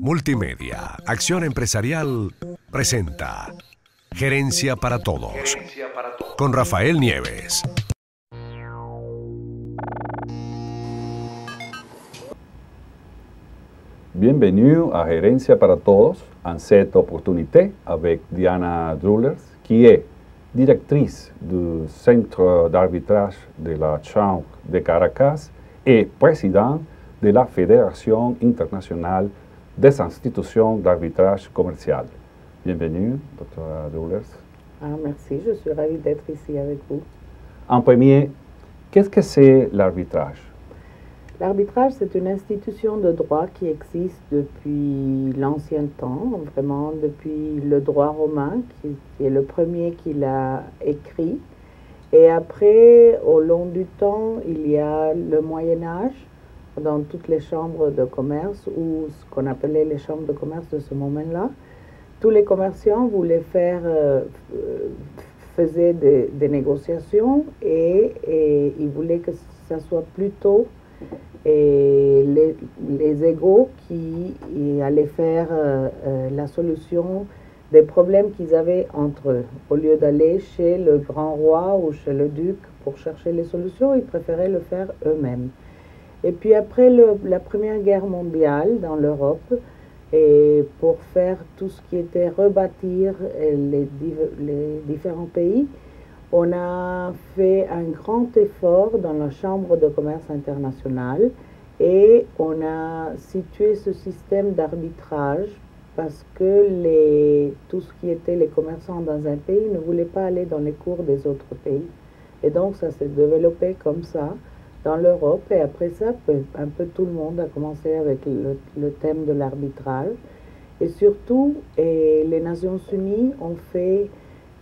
Multimedia, Acción Empresarial, presenta Gerencia para Todos, con Rafael Nieves. Bienvenue à Gerencia para Todos, en cette opportunité avec Diana Drullers, qui est directrice du Centre d'arbitrage de la Chambre de Caracas et présidente de la Fédération internationale des institutions d'arbitrage commercial. Bienvenue, Dr. Drullers. Merci, je suis ravie d'être ici avec vous. En premier, qu'est-ce que c'est l'arbitrage? L'arbitrage, c'est une institution de droit qui existe depuis l'ancien temps, vraiment depuis le droit romain, qui est le premier qui l'a écrit. Et après, au long du temps, il y a le Moyen-Âge, dans toutes les chambres de commerce, ou ce qu'on appelait les chambres de commerce de ce moment-là. Tous les commerçants voulaient faisaient des négociations et ils voulaient que ça soit plutôt les égaux qui allaient faire la solution des problèmes qu'ils avaient entre eux. Au lieu d'aller chez le grand roi ou chez le duc pour chercher les solutions, ils préféraient le faire eux-mêmes. Et puis après la Première Guerre mondiale dans l'Europe, et pour faire tout ce qui était rebâtir les différents pays, on a fait un grand effort dans la Chambre de commerce internationale et on a situé ce système d'arbitrage parce que tout ce qui était les commerçants dans un pays ne voulaient pas aller dans les cours des autres pays. Et donc ça s'est développé comme ça dans l'Europe et après ça, un peu tout le monde a commencé avec le thème de l'arbitrage. Et surtout, les Nations Unies ont fait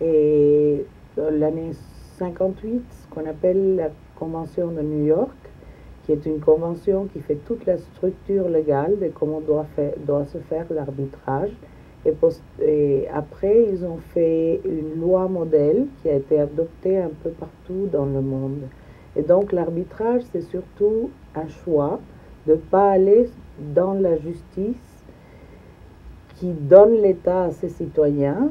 dans l'année 58, ce qu'on appelle la Convention de New York, qui est une convention qui fait toute la structure légale de comment doit se faire l'arbitrage. Et après, ils ont fait une loi modèle qui a été adoptée un peu partout dans le monde. Et donc l'arbitrage, c'est surtout un choix de ne pas aller dans la justice qui donne l'État à ses citoyens.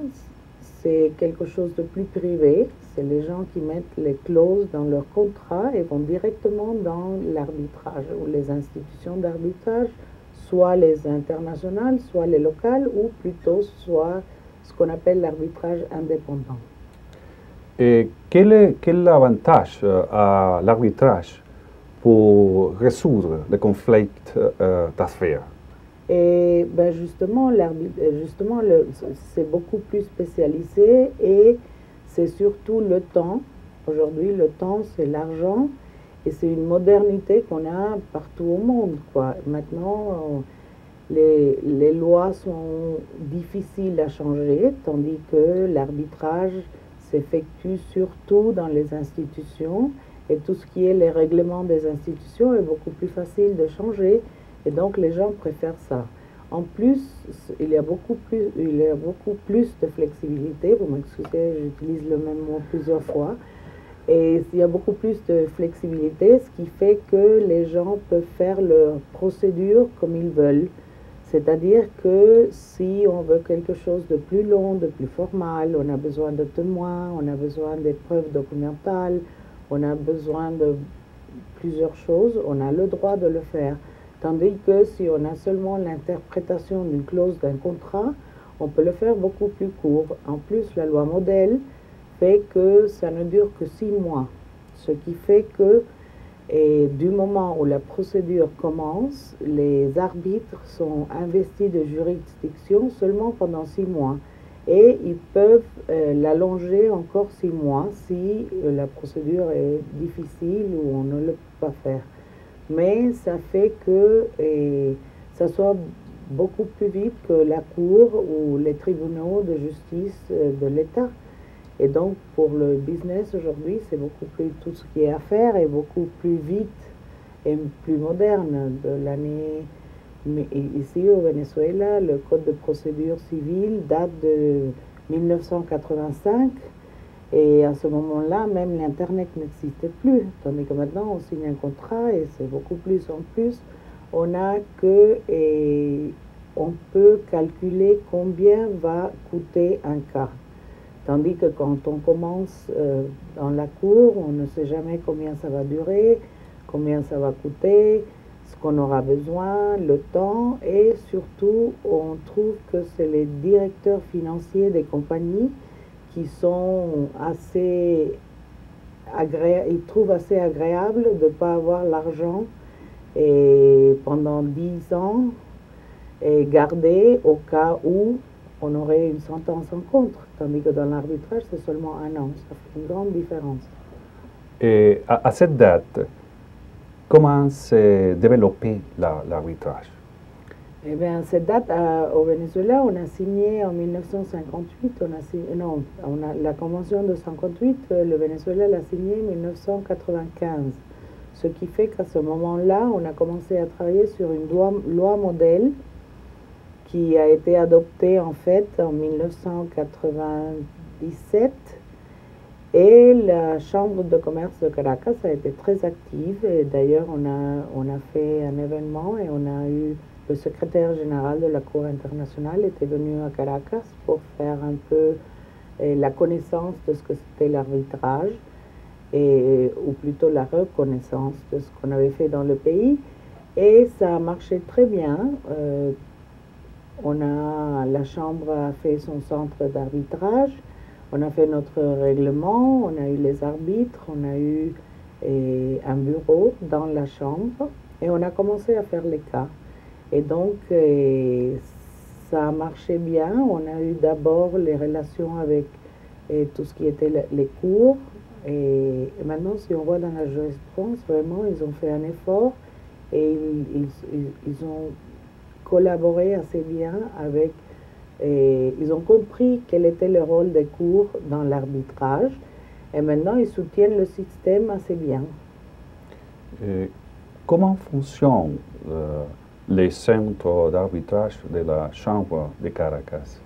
C'est quelque chose de plus privé. C'est les gens qui mettent les clauses dans leur contrat et vont directement dans l'arbitrage ou les institutions d'arbitrage, soit les internationales, soit les locales, ou plutôt soit ce qu'on appelle l'arbitrage indépendant. Et quel est l'avantage à l'arbitrage pour résoudre les conflits d'affaires? Et ben justement, c'est beaucoup plus spécialisé et c'est surtout le temps. Aujourd'hui, le temps, c'est l'argent et c'est une modernité qu'on a partout au monde, quoi. Maintenant, les lois sont difficiles à changer, tandis que l'arbitrage s'effectue surtout dans les institutions et tout ce qui est les règlements des institutions est beaucoup plus facile de changer et donc les gens préfèrent ça. En plus, il y a beaucoup plus de flexibilité. Vous m'excusez, j'utilise le même mot plusieurs fois. Et il y a beaucoup plus de flexibilité, ce qui fait que les gens peuvent faire leur procédure comme ils veulent. C'est-à-dire que si on veut quelque chose de plus long, de plus formal, on a besoin de témoins, on a besoin des preuves documentales, on a besoin de plusieurs choses, on a le droit de le faire. Tandis que si on a seulement l'interprétation d'une clause d'un contrat, on peut le faire beaucoup plus court. En plus, la loi modèle fait que ça ne dure que 6 mois, ce qui fait que du moment où la procédure commence, les arbitres sont investis de juridiction seulement pendant 6 mois. Et ils peuvent l'allonger encore 6 mois si la procédure est difficile ou on ne le peut pas faire. Mais ça fait que ça soit beaucoup plus vite que la Cour ou les tribunaux de justice de l'État. Et donc, pour le business aujourd'hui, c'est beaucoup plus, tout ce qui est à faire est beaucoup plus vite et plus moderne. Ici, au Venezuela, le Code de procédure civile date de 1985. Et à ce moment-là, même l'Internet n'existait plus. Tandis que maintenant, on signe un contrat et c'est beaucoup plus en plus. On a que on calculer combien va coûter un cas. Tandis que quand on commence dans la cour, on ne sait jamais combien ça va durer, combien ça va coûter, ce qu'on aura besoin, le temps, et surtout, on trouve que c'est les directeurs financiers des compagnies qui sont assez ils trouvent assez agréable de ne pas avoir l'argent et pendant 10 ans et garder au cas où on aurait une sentence en contre. Tandis que dans l'arbitrage, c'est seulement 1 an. Ça fait une grande différence. Et à cette date, comment s'est développé l'arbitrage? Eh bien, cette date, au Venezuela, on a signé en 1958, la convention de 58, le Venezuela l'a signée en 1995. Ce qui fait qu'à ce moment-là, on a commencé à travailler sur une loi modèle qui a été adoptée en fait en 1997. Et la Chambre de commerce de Caracas a été très active. Et d'ailleurs, on a fait un événement et on a eu le secrétaire général de la Cour internationale était venu à Caracas pour faire un peu la connaissance de ce que c'était l'arbitrage, ou plutôt la reconnaissance de ce qu'on avait fait dans le pays. Et ça a marché très bien. La Chambre a fait son centre d'arbitrage, on a fait notre règlement, on a eu les arbitres, on a eu un bureau dans la Chambre et on a commencé à faire les cas. Et donc, ça a marché bien. On a eu d'abord les relations avec tout ce qui était les cours. Et maintenant, si on voit dans la jurisprudence, vraiment, ils ont fait un effort et ils ont collaboré assez bien avec... ils ont compris quel était le rôle des cours dans l'arbitrage. Et maintenant, ils soutiennent le système assez bien. Comment fonctionne les centres d'arbitrage de la Chambre de Caracas?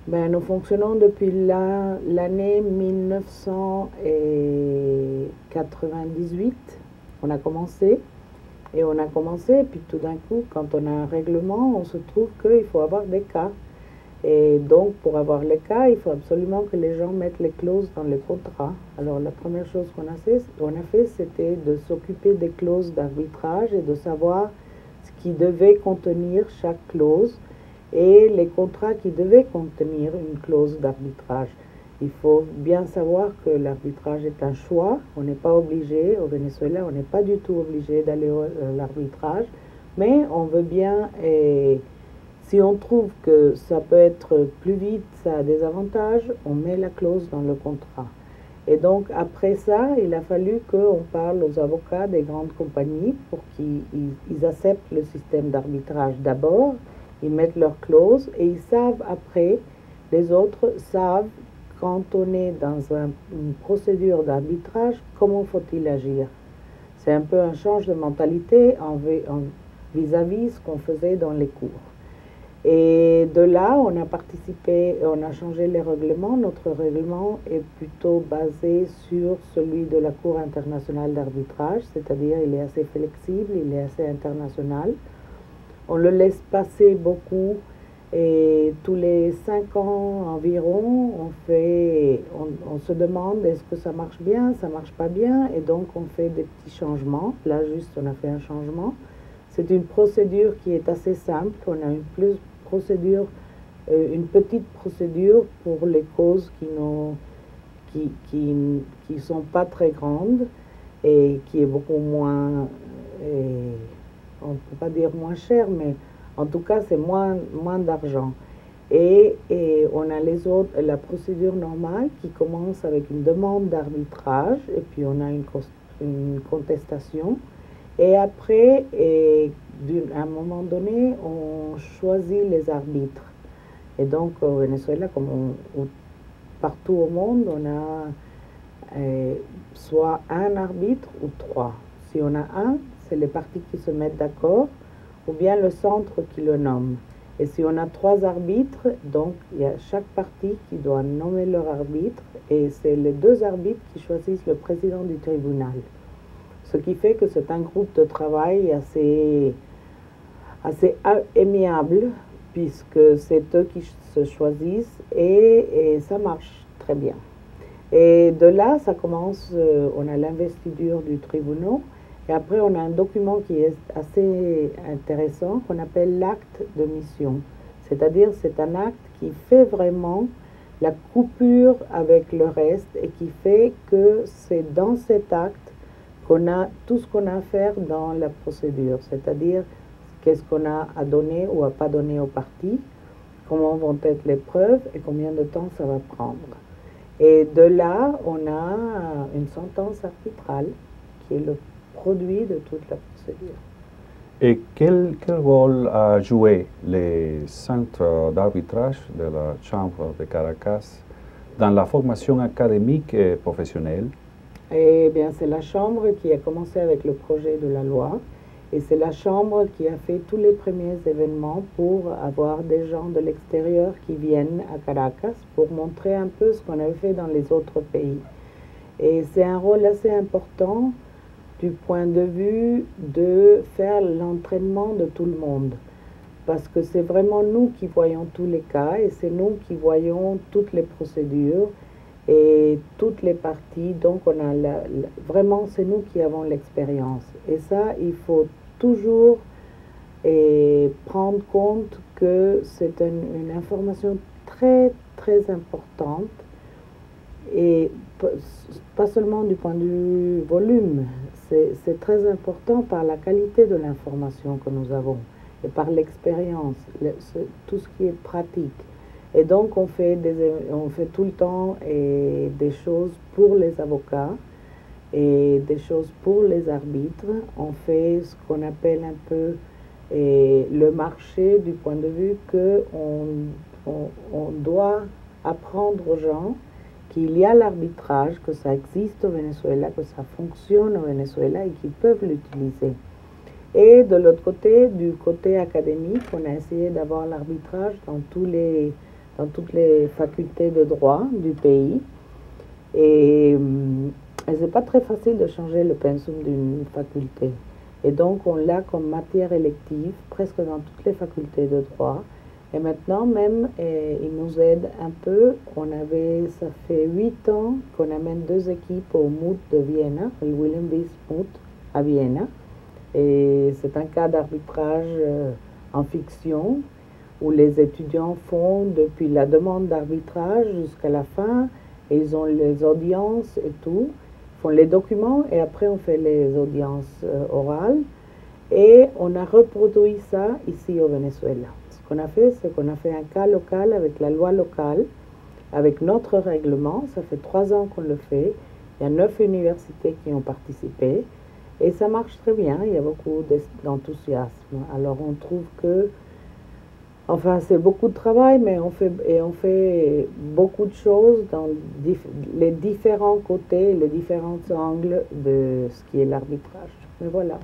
Ben, nous fonctionnons depuis l'année 1998. On a commencé, et puis tout d'un coup, quand on a un règlement, on se trouve qu'il faut avoir des cas. Et donc, pour avoir les cas, il faut absolument que les gens mettent les clauses dans les contrats. Alors, la première chose qu'on a fait, c'était de s'occuper des clauses d'arbitrage et de savoir ce qui devait contenir chaque clause et les contrats qui devaient contenir une clause d'arbitrage. Il faut bien savoir que l'arbitrage est un choix. On n'est pas obligé, au Venezuela, on n'est pas du tout obligé d'aller à l'arbitrage, mais on veut bien, si on trouve que ça peut être plus vite, ça a des avantages, on met la clause dans le contrat. Et donc, après ça, il a fallu qu'on parle aux avocats des grandes compagnies pour qu'ils acceptent le système d'arbitrage d'abord, ils mettent leurs clauses et ils savent après, les autres savent, quand on est dans une procédure d'arbitrage, comment faut-il agir. C'est un peu un change de mentalité vis-à-vis ce qu'on faisait dans les cours. Et de là, on a participé, on a changé les règlements. Notre règlement est plutôt basé sur celui de la Cour internationale d'arbitrage, c'est-à-dire il est assez flexible, il est assez international. On le laisse passer beaucoup et tous les 5 ans environ, on se demande est-ce que ça marche bien, ça marche pas bien, et donc on fait des petits changements. Là, juste, on a fait un changement. C'est une procédure qui est assez simple. On a une petite procédure pour les causes qui sont pas très grandes et qui est beaucoup moins, on ne peut pas dire moins cher, mais en tout cas c'est moins d'argent. Et on a la procédure normale qui commence avec une demande d'arbitrage et puis on a une contestation. Et après, à un moment donné, on choisit les arbitres. Et donc, au Venezuela, comme partout au monde, on a soit un arbitre ou 3. Si on a un, c'est les parties qui se mettent d'accord, ou bien le centre qui le nomme. Et si on a 3 arbitres, donc il y a chaque partie qui doit nommer leur arbitre, et c'est les 2 arbitres qui choisissent le président du tribunal. Ce qui fait que c'est un groupe de travail assez aimable puisque c'est eux qui se choisissent et ça marche très bien. Et de là, ça commence, on a l'investiture du tribunal et après on a un document qui est assez intéressant qu'on appelle l'acte de mission. C'est-à-dire c'est un acte qui fait vraiment la coupure avec le reste et qui fait que c'est dans cet acte qu'on a tout ce qu'on a à faire dans la procédure, c'est-à-dire qu'est-ce qu'on a à donner ou à pas donner aux parties, comment vont être les preuves et combien de temps ça va prendre. Et de là, on a une sentence arbitrale qui est le produit de toute la procédure. Et quel rôle a joué les centres d'arbitrage de la Chambre de Caracas dans la formation académique et professionnelle? Eh bien, c'est la Chambre qui a commencé avec le projet de la loi et c'est la Chambre qui a fait tous les premiers événements pour avoir des gens de l'extérieur qui viennent à Caracas pour montrer un peu ce qu'on avait fait dans les autres pays. Et c'est un rôle assez important du point de vue de faire l'entraînement de tout le monde. Parce que c'est vraiment nous qui voyons tous les cas et c'est nous qui voyons toutes les procédures et toutes les parties. Donc, on a vraiment, c'est nous qui avons l'expérience. Et ça, il faut toujours prendre compte que c'est une information très, très importante et pas seulement du point de vue volume, c'est très important par la qualité de l'information que nous avons et par l'expérience, tout ce qui est pratique. Et donc, on fait tout le temps des choses pour les avocats et des choses pour les arbitres. On fait ce qu'on appelle un peu le marché du point de vue qu'on doit apprendre aux gens qu'il y a l'arbitrage, que ça existe au Venezuela, que ça fonctionne au Venezuela et qu'ils peuvent l'utiliser. Et de l'autre côté, du côté académique, on a essayé d'avoir l'arbitrage dans toutes les facultés de droit du pays. Et c'est pas très facile de changer le pensum d'une faculté. Et donc, on l'a comme matière élective presque dans toutes les facultés de droit. Et maintenant, même, il nous aide un peu. Ça fait 8 ans qu'on amène 2 équipes au MUT de Vienne, le William Buist MUT à Vienne. Et c'est un cas d'arbitrage en fiction où les étudiants font depuis la demande d'arbitrage jusqu'à la fin. Et ils ont les audiences et tout. Ils font les documents et après on fait les audiences orales. Et on a reproduit ça ici au Venezuela. Ce qu'on a fait, c'est qu'on a fait un cas local avec la loi locale, avec notre règlement. Ça fait 3 ans qu'on le fait. Il y a 9 universités qui ont participé. Et ça marche très bien. Il y a beaucoup d'enthousiasme. Alors on trouve que, enfin c'est beaucoup de travail, mais on fait beaucoup de choses dans les différents côtés, les différents angles de ce qui est l'arbitrage. Mais voilà.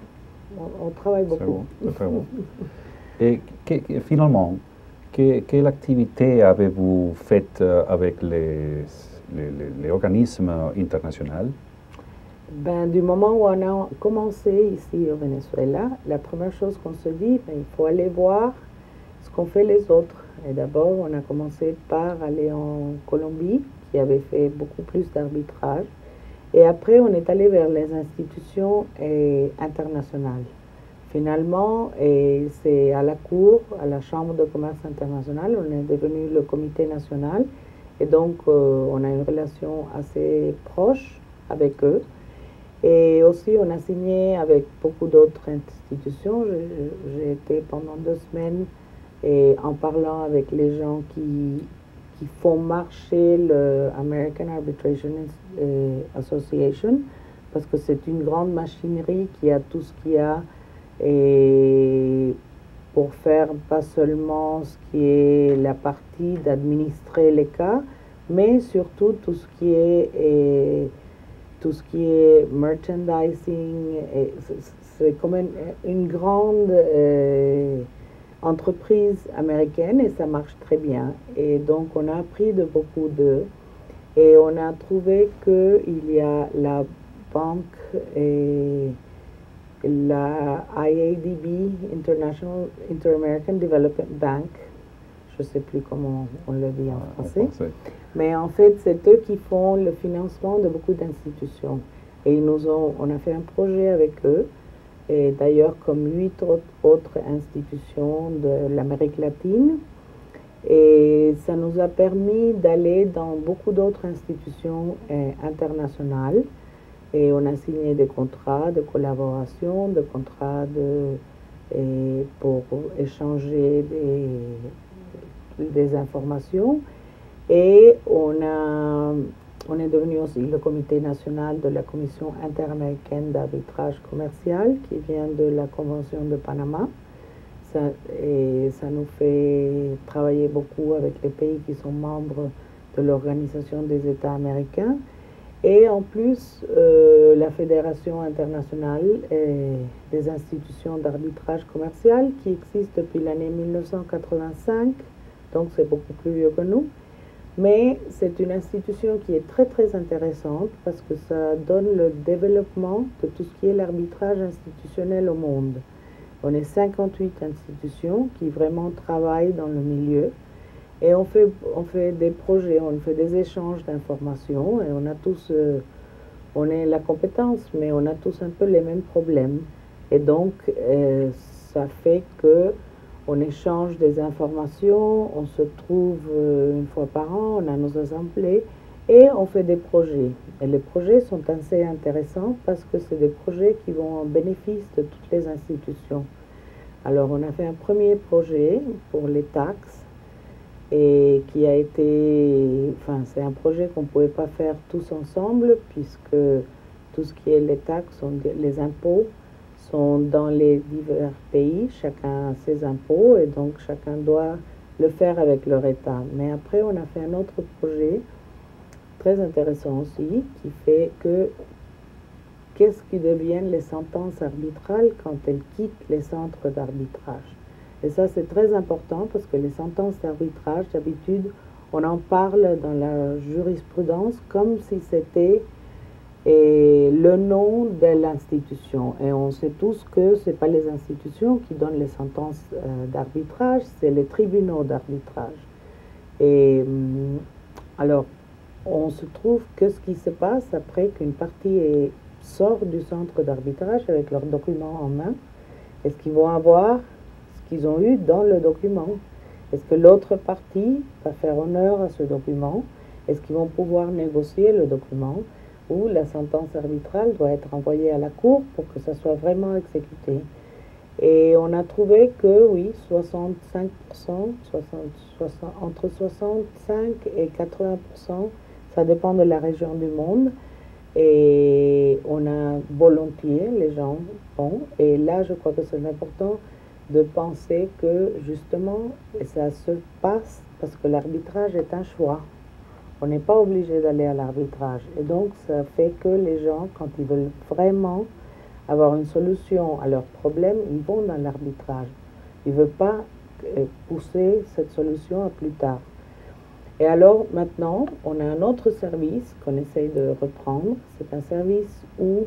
On travaille beaucoup. C'est très bon. Et finalement, quelle activité avez-vous faite avec les organismes internationaux? Du moment où on a commencé ici au Venezuela, la première chose qu'on se dit, il faut aller voir ce qu'ont fait les autres. Et d'abord, on a commencé par aller en Colombie, qui avait fait beaucoup plus d'arbitrage. Et après, on est allé vers les institutions internationales. Finalement, c'est à la Cour, à la Chambre de commerce internationale, on est devenu le comité national. Et donc, on a une relation assez proche avec eux. Et aussi, on a signé avec beaucoup d'autres institutions. J'ai été pendant 2 semaines en parlant avec les gens qui font marcher le American Arbitration Association, parce que c'est une grande machinerie qui a tout ce qu'il y a pour faire pas seulement ce qui est la partie d'administrer les cas, mais surtout tout ce qui est merchandising. C'est comme une grande entreprise américaine et ça marche très bien. Et donc, on a appris de beaucoup d'eux et on a trouvé qu'il y a la banque et la IADB, Inter-American Development Bank, je ne sais plus comment on le dit en français. En français. Mais en fait, c'est eux qui font le financement de beaucoup d'institutions. Et on a fait un projet avec eux, et d'ailleurs comme 8 autres institutions de l'Amérique latine. Et ça nous a permis d'aller dans beaucoup d'autres institutions internationales. Et on a signé des contrats de collaboration, des contrats pour échanger des informations. Et on est devenu aussi le comité national de la Commission interaméricaine d'arbitrage commercial qui vient de la Convention de Panama. Et ça nous fait travailler beaucoup avec les pays qui sont membres de l'Organisation des États américains. Et en plus, la Fédération internationale des institutions d'arbitrage commercial qui existe depuis l'année 1985, donc c'est beaucoup plus vieux que nous. Mais c'est une institution qui est très très intéressante parce que ça donne le développement de tout ce qui est l'arbitrage institutionnel au monde. On est 58 institutions qui vraiment travaillent dans le milieu et on fait des projets, on fait des échanges d'informations et on a la compétence, mais on a tous un peu les mêmes problèmes. Et donc, ça fait que on échange des informations, on se trouve une fois par an, on a nos assemblées et on fait des projets. Et les projets sont assez intéressants parce que c'est des projets qui vont en bénéfice de toutes les institutions. Alors on a fait un premier projet pour les taxes et qui a été, c'est un projet qu'on ne pouvait pas faire tous ensemble puisque tout ce qui est les taxes, les impôts, sont dans les divers pays, chacun a ses impôts et donc chacun doit le faire avec leur État. Mais après, on a fait un autre projet très intéressant aussi qui fait que qu'est-ce qui deviennent les sentences arbitrales quand elles quittent les centres d'arbitrage. Et ça, c'est très important parce que les sentences d'arbitrage, d'habitude, on en parle dans la jurisprudence comme si c'était le nom de l'institution. Et on sait tous que ce n'est pas les institutions qui donnent les sentences d'arbitrage, c'est les tribunaux d'arbitrage. Et alors, on se trouve que ce qui se passe après qu'une partie sort du centre d'arbitrage avec leurs documents en main, est-ce qu'ils vont avoir ce qu'ils ont eu dans le document? Est-ce que l'autre partie va faire honneur à ce document? Est-ce qu'ils vont pouvoir négocier le document? Ou la sentence arbitrale doit être envoyée à la cour pour que ça soit vraiment exécuté. Et on a trouvé que oui, 65%, entre 65 et 80%, ça dépend de la région du monde. Et on a volontiers, les gens font. Et là, je crois que c'est important de penser que justement, ça se passe parce que l'arbitrage est un choix. On n'est pas obligé d'aller à l'arbitrage. Et donc, ça fait que les gens, quand ils veulent vraiment avoir une solution à leurs problèmes, ils vont dans l'arbitrage. Ils ne veulent pas pousser cette solution à plus tard. Et alors, maintenant, on a un autre service qu'on essaye de reprendre. C'est un service où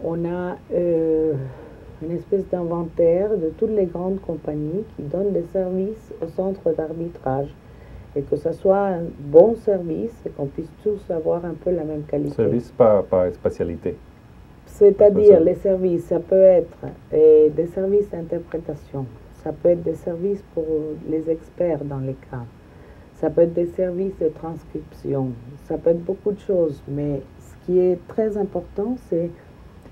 on a une espèce d'inventaire de toutes les grandes compagnies qui donnent des services au centre d'arbitrage. Et que ce soit un bon service et qu'on puisse tous avoir un peu la même qualité. Service par spécialité. C'est-à-dire les services, ça peut être des services d'interprétation, ça peut être des services pour les experts dans les cas, ça peut être des services de transcription, ça peut être beaucoup de choses, mais ce qui est très important, c'est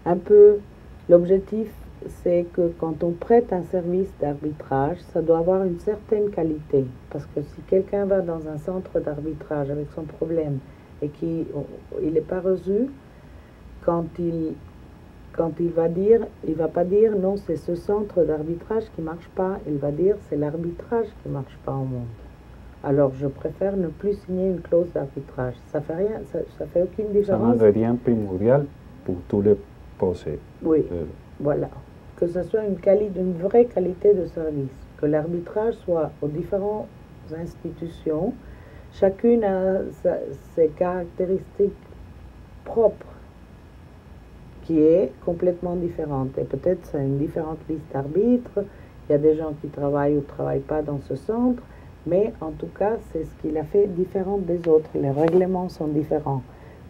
un peu l'objectif, c'est que quand on prête un service d'arbitrage, ça doit avoir une certaine qualité. Parce que si quelqu'un va dans un centre d'arbitrage avec son problème et qu'il n'est pas résolu, quand il va dire, il va pas dire non, c'est ce centre d'arbitrage qui ne marche pas, il va dire c'est l'arbitrage qui ne marche pas au monde. Alors je préfère ne plus signer une clause d'arbitrage. Ça fait rien, ça fait aucune différence. Ça n'a rien primordial pour tous les procès. Oui, voilà. Que ce soit une vraie qualité de service, que l'arbitrage soit aux différentes institutions, chacune a ses caractéristiques propres, qui est complètement différente. Et peut-être c'est une différente liste d'arbitres, il y a des gens qui travaillent ou ne travaillent pas dans ce centre, Mais en tout cas, c'est ce qu'il a fait différent des autres. Les règlements sont différents.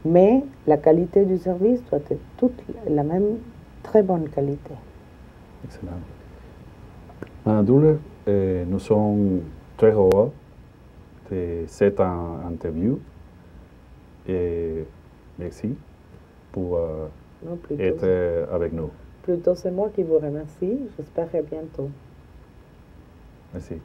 Mais la qualité du service doit être toute la même, très bonne qualité. Excellent. Madame Druller, nous sommes très heureux de cette interview et merci pour Non, plutôt, être avec nous. plutôt c'est moi qui vous remercie. J'espère à bientôt. Merci.